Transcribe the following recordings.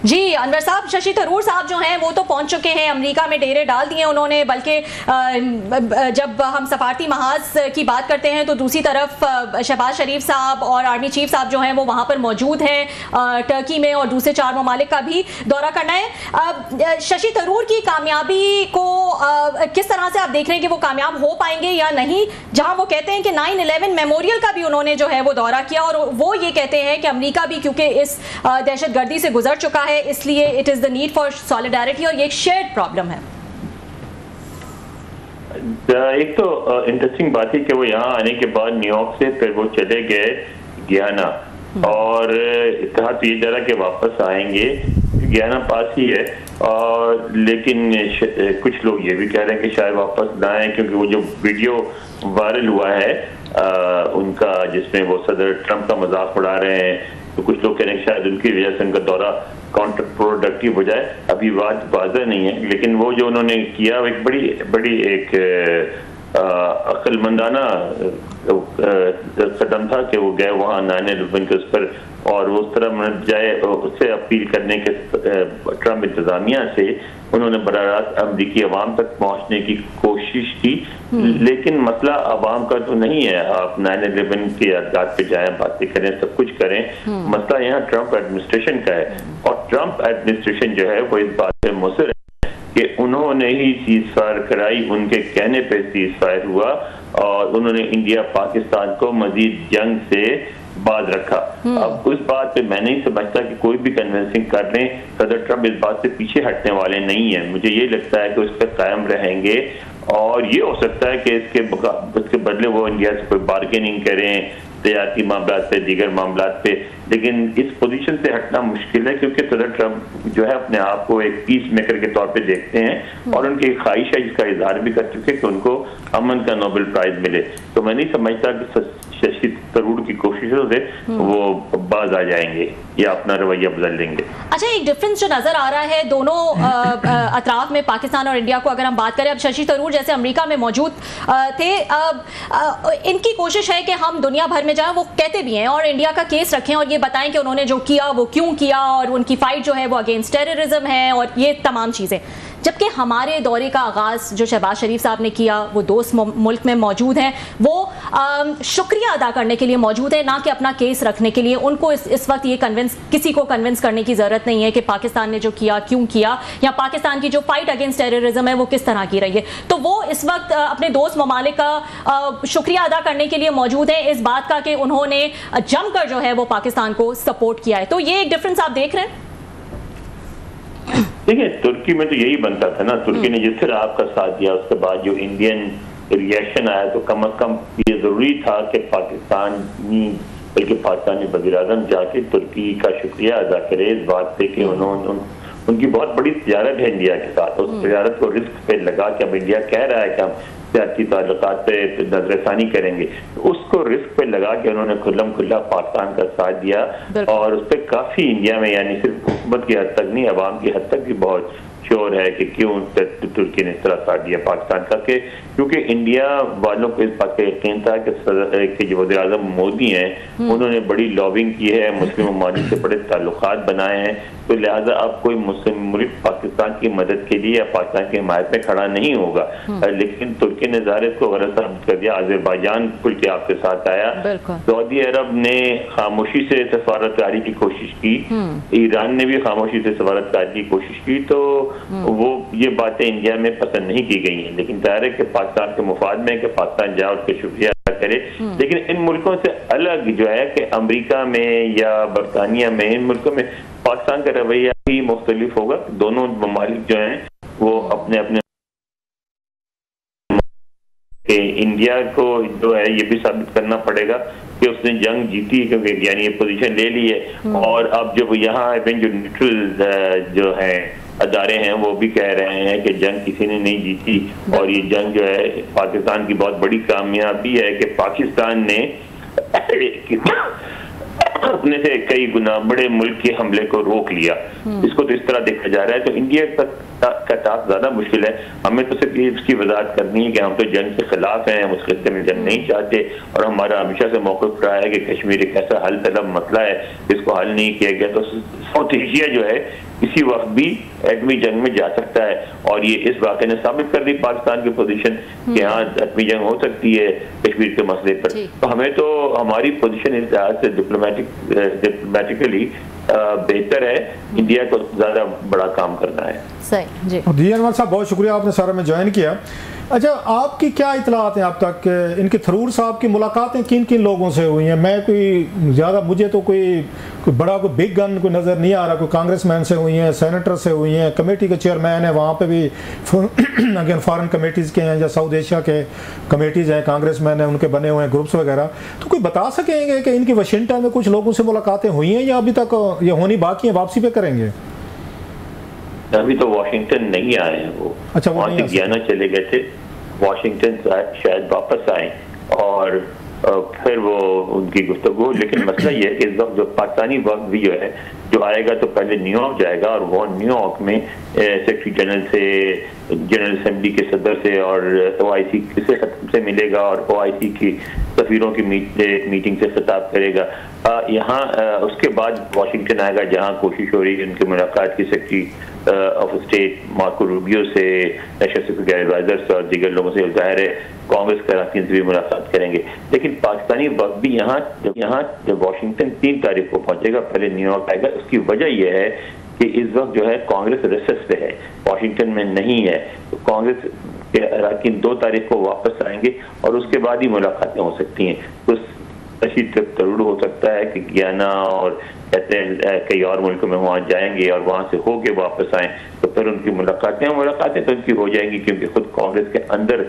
जी अनवर साहब, शशि थरूर साहब जो हैं वो तो पहुंच चुके हैं अमेरिका में, डेरे डाल दिए उन्होंने। बल्कि जब हम सफारती महाज की बात करते हैं तो दूसरी तरफ शहबाज शरीफ साहब और आर्मी चीफ साहब जो हैं वो वहां पर मौजूद हैं टर्की में, और दूसरे 4 ममालिक का भी दौरा करना है। शशि थरूर की कामयाबी को किस तरह से आप देख रहे हैं कि वो कामयाब हो पाएंगे या नहीं, जहां वो कहते हैं कि 9/11 मेमोरियल का भी उन्होंने जो है वो दौरा किया, और वो ये कहते हैं कि अमेरिका भी क्योंकि इस दहशतगर्दी से गुजर चुका है, इसलिए it is the need for solidarity, और ये एक शेयर्ड प्रॉब्लम है। एक तो इंटरेस्टिंग बात है कि वो यहाँ आने के बाद न्यूयॉर्क से फिर वो चले गए गियाना, और कहा तो ये जरा कि वापस आएंगे, गियाना पास ही है, और लेकिन कुछ लोग ये भी कह रहे हैं कि शायद वापस ना आए, क्योंकि वो जो वीडियो वायरल हुआ है उनका जिसमें वो सदर ट्रंप का मजाक उड़ा रहे हैं, तो कुछ लोग कह रहे हैं शायद उनकी वजह से उनका दौरा काउंटर प्रोडक्टिव हो जाए। अभी बात वाज़ेह नहीं है, लेकिन वो जो उन्होंने किया वो एक बड़ी एक अक्लमंदाना कदम था कि वो गए वहाँ 9/11 के उस पर, और उस तरह जाए उससे अपील करने के ट्रंप इंतजामिया से उन्होंने बराह रास्त अमरीकी अवाम तक पहुँचने की कोशिश की। लेकिन मसला अवाम का तो नहीं है, आप 9/11 की यादगार पे जाएं, बातें करें, सब कुछ करें, मसला यहाँ ट्रंप एडमिनिस्ट्रेशन का है। और ट्रंप एडमिनिस्ट्रेशन जो है वो इस बात पे मुसर है कि उन्होंने ही सीज फायर कराई, उनके कहने पे सीज फायर हुआ, और उन्होंने इंडिया पाकिस्तान को मजीद जंग से बाज रखा। अब उस बात पे मैं नहीं समझता कि कोई भी कन्विंसिंग कर लें, सदर ट्रंप इस बात से पीछे हटने वाले नहीं है। मुझे ये लगता है कि उस पर कायम रहेंगे, और ये हो सकता है कि इसके बदले वो इंडिया से कोई बार्गेनिंग करें तजारती मामला पे, दीगर मामला पे, लेकिन इस पोजीशन से हटना मुश्किल है, क्योंकि सदर ट्रंप जो है अपने आप को एक पीस मेकर के तौर पे देखते हैं, और उनकी ख्वाहिश है जिसका इजहार भी कर चुके कि उनको अमन का नोबेल प्राइज मिले। तो मैं नहीं समझता कि शशि थरूर की कोशिशों से वो बाज आ जाएंगे या अपना रवैया बदल देंगे। अच्छा, एक डिफरेंस जो नजर आ रहा है दोनों अतराफ में, पाकिस्तान और इंडिया को अगर हम बात करें, अब शशि थरूर जैसे अमेरिका में मौजूद थे, इनकी कोशिश है कि हम दुनिया भर में जाएं, वो कहते भी हैं, और इंडिया का केस रखें और ये बताएं कि उन्होंने जो किया वो क्यों किया, और उनकी फाइट जो है वो अगेंस्ट टेररिज्म है और ये तमाम चीजें। जबकि हमारे दौरे का आगाज जो शहबाज शरीफ साहब ने किया, वो दोस्त मुल्क में मौजूद हैं, वो शुक्रिया अदा करने के लिए मौजूद है, ना कि अपना केस रखने के लिए। उनको इस वक्त ये किसी को कन्विंस करने की जरूरत नहीं है कि पाकिस्तान ने जो किया क्यों किया, या पाकिस्तान की जो फाइट अगेंस्ट टेररिज्म है वो किस तरह की रही है। तो वो इस वक्त अपने दोस्त ममालिक का शुक्रिया अदा करने के लिए मौजूद है, इस बात का कि उन्होंने जमकर जो है वो पाकिस्तान को सपोर्ट किया है। तो ये एक डिफरेंस आप देख रहे हैं। देखिए, तुर्की में तो यही बनता था ना, तुर्की ने जिस तरह आपका साथ दिया, उसके बाद जो इंडियन रिएक्शन आया, तो कम अज कम ये जरूरी था कि पाकिस्तानी वज़ीर-ए-आज़म जाके तुर्की का शुक्रिया अदा करे इस बात पे कि उन्होंने उनकी बहुत बड़ी तिजारत है इंडिया के साथ, उस तिजारत को रिस्क पे लगा के अब इंडिया कह रहा है कि हम सियासी ताल्लुकात पे नजरसानी करेंगे, तो उसको रिस्क पे लगा के उन्होंने खुल्लम खुल्ला पाकिस्तान का साथ दिया, और उस पर काफी इंडिया में, यानी सिर्फ हुकूमत की हद तक नहीं, अवाम की हद तक भी बहुत श्योर है कि क्यों तुर्की ने इस तरह साथ दिया पाकिस्तान का, क्योंकि इंडिया वालों को इस बात का यकीन था कि जो वज़ीर-ए-आज़म मोदी हैं उन्होंने बड़ी लॉबिंग की है, मुस्लिम ममालिक से बड़े ताल्लुकात बनाए हैं, तो लिहाजा अब कोई मुस्लिम मुल्क पाकिस्तान की मदद के लिए या पाकिस्तान की हिमायत में खड़ा नहीं होगा। लेकिन तुर्की ने ज़ाहिर इसको गलत साबित कर दिया, अज़रबैजान खुल के आपके साथ आया, सऊदी अरब ने खामोशी से सफारतकारी की कोशिश की, ईरान ने भी खामोशी से सफारतकारी की कोशिश की, तो वो ये बातें इंडिया में पसंद नहीं की गई हैं। लेकिन जाहिर है कि पाकिस्तान के मुफाद में कि पाकिस्तान जाए उसके शुक्रिया अदा करे, लेकिन इन मुल्कों से अलग जो है कि अमेरिका में या बरतानिया में, इन मुल्कों में पाकिस्तान का रवैया भी मुख्तलिफ होगा। दोनों ममालिक जो हैं वो अपने अपने इंडिया को जो है ये भी साबित करना पड़ेगा कि उसने जंग जीती, क्योंकि यानी ये पोजीशन ले ली है, और अब जब यहाँ जो न्यूट्रल जो है अदारे हैं वो भी कह रहे हैं कि जंग किसी ने नहीं जीती, और ये जंग जो है पाकिस्तान की बहुत बड़ी कामयाबी है कि पाकिस्तान ने अपने से कई गुना बड़े मुल्क के हमले को रोक लिया। इसको तो इस तरह देखा जा रहा है। तो इंडिया का का टास्क ज्यादा मुश्किल है। हमें तो सिर्फ इसकी वजाहत करनी है कि हम तो जंग के खिलाफ हैं, हम उस खित्ते में जंग नहीं चाहते, और हमारा हमेशा से मौक़िफ़ रहा है कि कश्मीर एक ऐसा हल तलब मसला है जिसको हल नहीं किया गया। तो साउथ एशिया जो है किसी वक्त भी एटमी जंग में जा सकता है, और ये इस वाक़े ने साबित कर दी पाकिस्तान की पोजीशन कि हाँ एटमी जंग हो सकती है कश्मीर के मसले पर। तो हमें तो हमारी पोजीशन इस लिहाज से डिप्लोमेटिकली बेहतर है, इंडिया को ज्यादा बड़ा काम करना है। सही जी। अनवर साहब बहुत शुक्रिया आपने सारा में ज्वाइन किया। अच्छा, आपकी क्या इतलात हैं आप तक, इनके थरूर साहब की मुलाकातें किन किन लोगों से हुई हैं? मैं कोई ज़्यादा, मुझे तो कोई बड़ा कोई बिग गन कोई नज़र नहीं आ रहा। कोई कांग्रेसमैन से हुई हैं, सेनेटर से हुई हैं, कमेटी के चेयरमैन है, वहाँ पे भी अगेन फॉरेन कमेटीज़ के हैं या साउथ एशिया के कमेटीज़ हैं, कांग्रेसमैन हैं, उनके बने हुए हैं ग्रुप्स वगैरह। तो कोई बता सकेंगे कि इनकी वाशिंगटन में कुछ लोगों से मुलाकातें हुई हैं या अभी तक ये होनी बाकी है, वापसी पे करेंगे? अभी तो वाशिंगटन नहीं आए हैं वो। अच्छा, वहाँ से गियाना चले गए थे, वाशिंगटन शायद वापस आए और फिर वो उनकी गुफ्तगू। लेकिन मसला ये है कि इस वक्त जो पाकिस्तानी वक्त भी जो है, जो आएगा तो पहले न्यूयॉर्क जाएगा, और वो न्यूयॉर्क में सेक्रेटरी जनरल से, जनरल असेंबली के सदर से और OIC से मिलेगा, और OIC की सफीरों की मीटिंग से खिताब करेगा। यहाँ उसके बाद वाशिंगटन आएगा, जहाँ कोशिश हो रही है उनकी मुलाकात की secretary of state Marco Rubio से, नेशनल सिक्योरिटी एडवाइजर से और दीगर लोगों से। जाहिर है कांग्रेस के अरकान से भी मुलाकात करेंगे। लेकिन पाकिस्तानी वक्त भी यहाँ जब वाशिंगटन 3 तारीख को पहुंचेगा, पहले न्यूयॉर्क आएगा। उसकी वजह यह है कि इस वक्त जो है कांग्रेस रिसेस पे है, वाशिंगटन में नहीं है। तो कांग्रेस के अरकान 2 तारीख को वापस आएंगे और उसके बाद ही मुलाकातें हो सकती हैं। तो रशीद जरूर हो सकता है कि गियाना और कहते हैं कई और मुल्कों में वहाँ जाएंगे और वहाँ से होके वापस आए, तो फिर उनकी मुलाकातें तो उनकी हो जाएंगी, क्योंकि खुद कांग्रेस के अंदर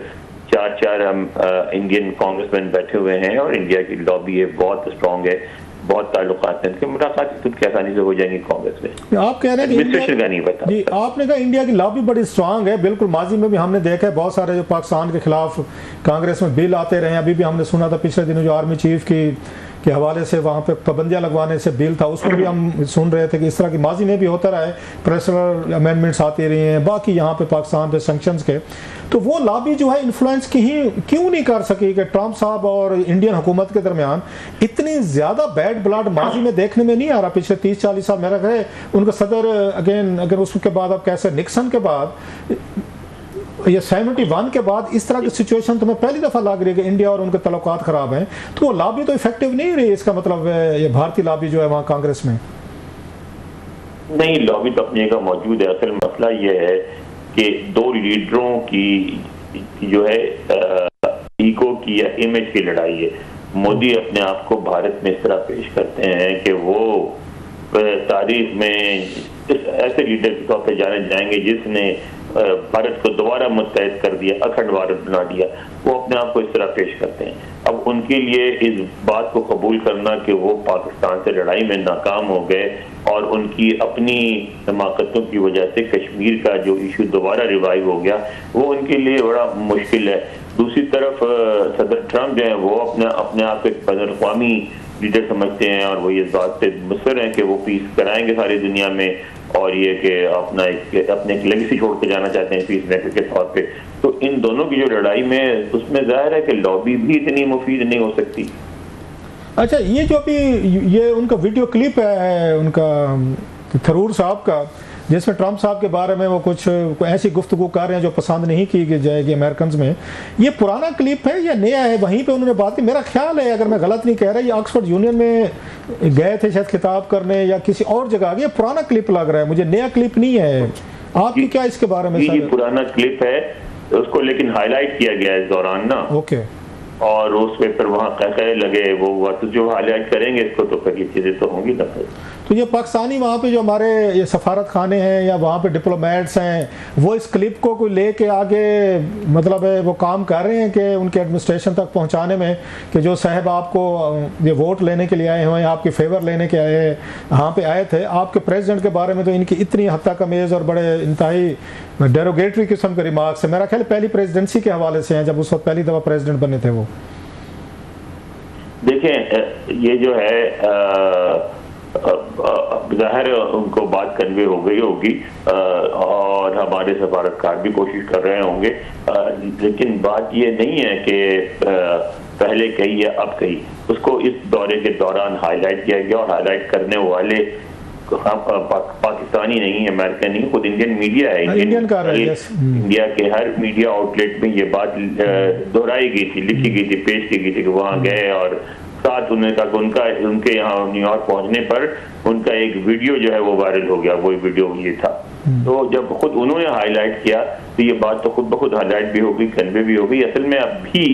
4 इंडियन कांग्रेसमैन बैठे हुए हैं और इंडिया की लॉबी है, बहुत स्ट्रॉन्ग है, बहुत ताल्लुकात हैं, उनकी मुलाकात खुद की आसानी से हो जाएंगी कांग्रेस में। आप कह रहे हैं का नहीं पता जी, आपने कहा इंडिया की लॉबी बड़ी स्ट्रांग है। बिल्कुल, माजी में भी हमने देखा है बहुत सारे जो पाकिस्तान के खिलाफ कांग्रेस में बिल आते रहे। अभी भी हमने सुना था पिछले दिनों जो आर्मी चीफ के हवाले से वहाँ पे पाबंदियाँ लगवाने से बिल था, उसमें भी हम सुन रहे थे कि इस तरह की माजी में भी होता रहा है, प्रेशनल अमेंडमेंट्स आती रही हैं, बाकी यहाँ पे पाकिस्तान पे सैंक्शंस के। तो वो लॉबी जो है इन्फ्लुएंस क्यों नहीं कर सकी कि ट्रंप साहब और इंडियन हुकूमत के दरमियान इतनी ज़्यादा बैड ब्लड माजी में देखने में नहीं आ रहा पिछले 30-40 साल। मेरा ख्याल है उनका सदर अगेन, अगर उसके बाद अब कैसे निक्सन के बाद ये 71 के बाद इस तरह की सिचुएशन तुम्हें पहली दफा लग रही है कि इंडिया और उनके तल्लुकात खराब हैं, तो वो लॉबी तो इफेक्टिव नहीं रही। इसका मतलब ये भारतीय लॉबी जो है वहाँ कांग्रेस में नहीं, लॉबी तो अपनी जगह मौजूद है। असल मसला ये है कि 2 लीडरों की जो है ईगो की या इमेज की लड़ाई है। मोदी अपने आप को भारत में इस तरह पेश करते हैं कि वो तारीख में ऐसे लीडर के तौर पर जाने जाएंगे जिसने भारत को दोबारा मुत्तहद कर दिया, अखंड भारत बना दिया। वो अपने आप को इस तरह पेश करते हैं। अब उनके लिए इस बात को कबूल करना कि वो पाकिस्तान से लड़ाई में नाकाम हो गए और उनकी अपनी हिमाकतों की वजह से कश्मीर का जो इशू दोबारा रिवाइव हो गया, वो उनके लिए बड़ा मुश्किल है। दूसरी तरफ सदर ट्रंप जो है वो अपने आप को एक बैनुल-अक़वामी लीडर समझते हैं और वो इस बात से मुसर हैं कि वो पीस कराएंगे सारी दुनिया में, और ये कि अपने एक लेगेसी छोड़ के जाना चाहते हैं पीस मेकर के तौर पे। तो इन दोनों की जो लड़ाई में, उसमें जाहिर है कि लॉबी भी इतनी मुफीद नहीं हो सकती। अच्छा, ये जो अभी ये उनका वीडियो क्लिप है उनका थरूर साहब का, जिसमें ट्रंप साहब के बारे में वो कुछ ऐसी गुफ्तगू कर रहे हैं जो पसंद नहीं की जाएगी अमेरिकन में, ये पुराना क्लिप है या नया है? वहीं पे उन्होंने बात की, मेरा ख्याल है, अगर मैं गलत नहीं कह रहा, ये ऑक्सफोर्ड यूनियन में गए थे शायद खिताब करने या किसी और जगह। ये पुराना क्लिप लग रहा है मुझे, नया क्लिप नहीं है। आपकी क्या इसके बारे में? ये पुराना क्लिप है, उसको लेकिन हाईलाइट किया गया इस दौरान ना। ओके। और उस पे फिर वहाँ कह लगे वो तो जो हाईलाइट करेंगे इसको, तो फिर ये चीजें तो होंगी ना। तो ये पाकिस्तानी वहाँ पे जो हमारे ये सफारत खाने हैं या वहाँ पे डिप्लोमेट्स हैं, वो इस क्लिप को लेके आगे मतलब है वो काम कर रहे हैं कि उनके एडमिनिस्ट्रेशन तक पहुँचाने में, कि जो साहब आपको ये वोट लेने के लिए आए हुए हैं, आपके फेवर लेने के आए यहाँ पे आए थे, आपके प्रेसिडेंट के बारे में तो इनकी इतनी हद तक अमेज और बड़े इंतहाई डेरोगेटरी किस्म के रिमार्क्स है। मेरा ख्याल पहली प्रेसिडेंसी के हवाले से हैं, जब उस वक्त पहली दफ़ा प्रेसिडेंट बने थे वो। देखें, ये जो है जाहिर उनको बात कन्वे हो गई होगी और हमारे सफारतकार भी कोशिश कर रहे होंगे, लेकिन बात ये नहीं है कि पहले कही या अब कही, उसको इस दौरे के दौरान हाईलाइट किया गया और हाईलाइट करने वाले पाकिस्तानी नहीं, अमेरिकन नहीं, खुद इंडियन मीडिया है। इंडिया के हर मीडिया आउटलेट में ये बात दोहराई गई थी, लिखी गई थी, पेश की गई थी कि वहाँ गए और साथ उन्होंने कहा कि उनके यहाँ न्यूयॉर्क पहुंचने पर उनका एक वीडियो जो है वो वायरल हो गया, वही वीडियो ये था। तो जब खुद उन्होंने हाईलाइट किया तो ये बात तो खुद ब खुद हाईलाइट भी हो गई, कन्वे भी हो गई। असल में अभी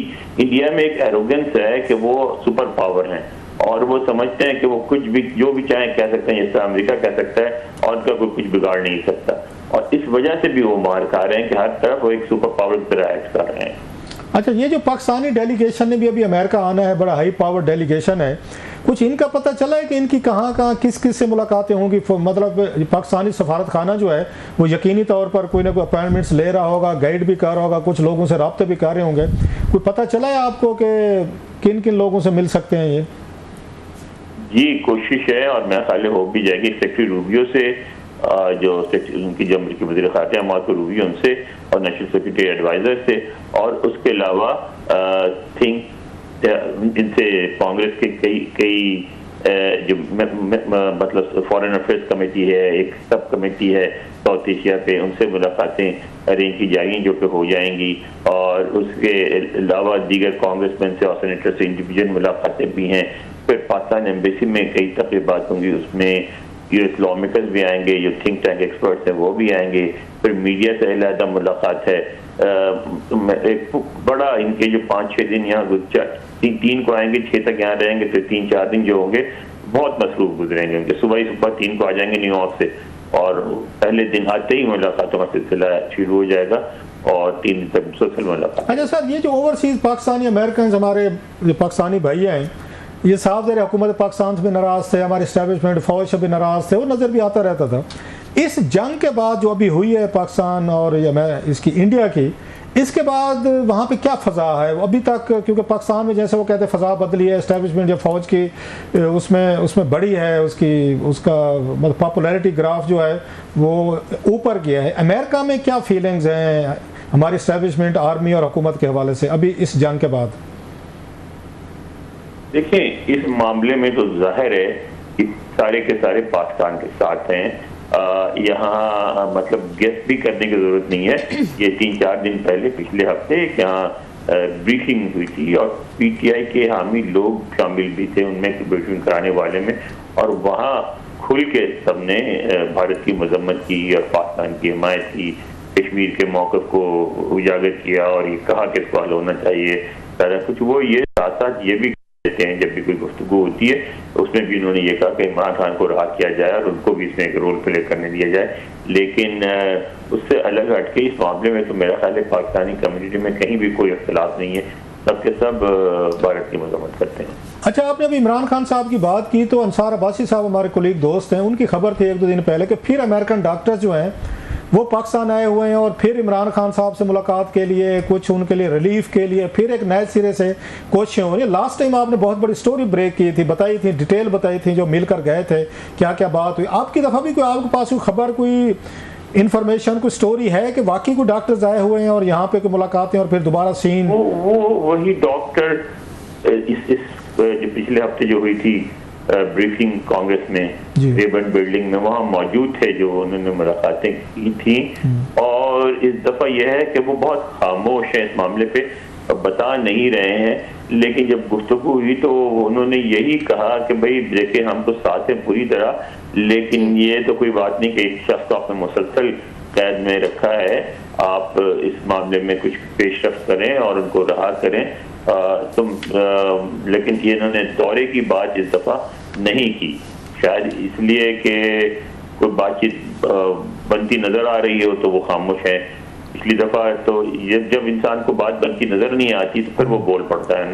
इंडिया में एक एरोगेंस है कि वो सुपर पावर हैं और वो समझते हैं कि वो कुछ भी जो भी चाहे कह सकते हैं, जैसा अमेरिका कह सकता है और उनका कोई कुछ बिगाड़ नहीं सकता, और इस वजह से भी वो मार खा रहे हैं कि हर तरफ वो एक सुपर पावर की तरह एक्ट कर रहे हैं। अच्छा, ये जो पाकिस्तानी डेलीगेशन ने भी अभी अमेरिका आना है, बड़ा हाई पावर डेलीगेशन है, कुछ इनका पता चला है कि इनकी कहाँ किस किस से मुलाकातें होंगी? मतलब पाकिस्तानी सफारत खाना जो है वो यकीनी तौर पर कोई ना कोई अपॉइंटमेंट्स ले रहा होगा, गाइड भी कर रहा होगा, कुछ लोगों से रब्ते भी कर रहे होंगे। कोई पता चला है आपको कि किन किन लोगों से मिल सकते हैं ये? जी, कोशिश है और मेरा ख्याल हो भी जाएगी। सेक्रेटरी रूबियो से जो उनकी जो अमरीकी वज़ीर ख़ारिजा मार्को रूबियो, उनसे और नेशनल सिक्योरिटी एडवाइजर से, और उसके अलावा इनसे कांग्रेस के कई जो मतलब फॉरेन अफेयर्स कमेटी है, एक सब कमेटी है साउथ एशिया पे, उनसे मुलाकातें अरेंज की जाएंगी जो कि हो जाएंगी। और उसके अलावा दीगर कांग्रेसमैन से और सेनेटर से इंडिविजुअल मुलाकातें भी हैं। फिर पाकिस्तान एम्बेसी में कई तकरीबात होंगी, उसमें यूएस लॉ मेकर्स भी आएंगे, जो थिंक टैंक एक्सपर्ट्स हैं वो भी आएंगे। फिर मीडिया से अलहदा मुलाकात है। एक बड़ा इनके जो 5-6 दिन यहाँ 3 को आएंगे, 6 तक यहाँ रहेंगे, फिर 3-4 दिन जो होंगे बहुत मसरूफ गुजरेंगे उनके। सुबह 3 को आ जाएंगे न्यूयॉर्क से और पहले दिन आते ही मुलाकातों का सिलसिला शुरू हो जाएगा और 3 दिन तक मुसलसल मुलाकात। अच्छा सर, ये जो ओवरसीज पाकिस्तानी अमेरिकन हमारे जो पाकिस्तानी भैया हैं, ये साफ ज़रा हुकूमत पाकिस्तान से भी नाराज़ थे, हमारे इस्टेब्लिशमेंट फौज से भी नाराज़ थे, वो नज़र भी आता रहता था। इस जंग के बाद जो अभी हुई है पाकिस्तान और इसकी इंडिया की, इसके बाद वहाँ पे क्या फ़ज़ा है अभी तक? क्योंकि पाकिस्तान में जैसे वो कहते हैं फ़ज़ा बदली है, इस्टेब्लिशमेंट जो फ़ौज की उसमें बड़ी है, उसका मतलब पॉपुलैरिटी ग्राफ जो है वो ऊपर गया है। अमेरिका में क्या फीलिंग्स हैं हमारी इस्टेब्लिशमेंट, आर्मी और हुकूमत के हवाले से अभी इस जंग के बाद? देखें, इस मामले में तो जाहिर है कि सारे के सारे पाकिस्तान के साथ हैं। यहाँ मतलब गेस भी करने की जरूरत नहीं है। ये 3-4 दिन पहले पिछले हफ्ते यहाँ ब्रीफिंग हुई थी और पीटीआई के हामी लोग शामिल भी थे उनमें, ब्रीफिंग कराने वाले में, और वहाँ खुल के सबने भारत की मजम्मत की और पाकिस्तान की हिमायत की, कश्मीर के मौक़िफ़ को उजागर किया और ये कहा कि इसको हल होना चाहिए सारा कुछ। वो ये साथ साथ ये भी देते हैं जब भी कोई गुफ्तगू होती है उसमें भी उन्होंने ये कहा कि इमरान खान को रहा किया जाए और उनको भी इसमें एक रोल प्ले करने दिया जाए। लेकिन उससे अलग हटके इस मामले में तो मेरा ख्याल है पाकिस्तानी कम्युनिटी में कहीं भी कोई इख्तिलाफ नहीं है, सबके सब भारत की मजम्मत करते हैं। अच्छा, आपने अभी इमरान खान साहब की बात की तो अंसार अब्बासी साहब हमारे कोलीग दोस्त हैं, उनकी खबर थी 1-2 दिन पहले कि फिर अमेरिकन डॉक्टर्स जो हैं वो पाकिस्तान आए हुए हैं और फिर इमरान खान साहब से मुलाकात के लिए, कुछ उनके लिए रिलीफ के लिए फिर एक नए सिरे से कोशिशें हो रही हैं। लास्ट टाइम आपने बहुत बड़ी स्टोरी ब्रेक की थी, बताई थी, डिटेल बताई थी, जो मिलकर गए थे, क्या क्या बात हुई। आपकी दफ़ा भी कोई आपके पास कोई खबर, कोई इन्फॉर्मेशन, कोई स्टोरी है कि वाकई कोई डॉक्टर्स आए हुए हैं और यहाँ पे कोई मुलाकातें और फिर दोबारा सीन? वो वही डॉक्टर इस पिछले हफ्ते जो हुई थी ब्रीफिंग कांग्रेस में, रेबन बिल्डिंग में, वहाँ मौजूद थे जो उन्होंने मुलाकातें की थी। और इस दफ़ा यह है कि वो बहुत खामोश हैं इस मामले पे, बता नहीं रहे हैं। लेकिन जब गुफ्तगू हुई तो उन्होंने यही कहा कि भाई देखिए हम तो साथ हैं पूरी तरह, लेकिन ये तो कोई बात नहीं कि एक शख्स को आपने मुसलसल कैद में रखा है, आप इस मामले में कुछ पेशरफ्त करें और उनको रहा करें। लेकिन ये इन्होंने दौरे की बात इस दफ़ा नहीं की, शायद इसलिए कि कोई बातचीत बनती नज़र आ रही हो तो वो खामोश है। पिछली दफ़ा तो जब इंसान को बात बनती नज़र नहीं आती तो फिर वो बोल पड़ता है।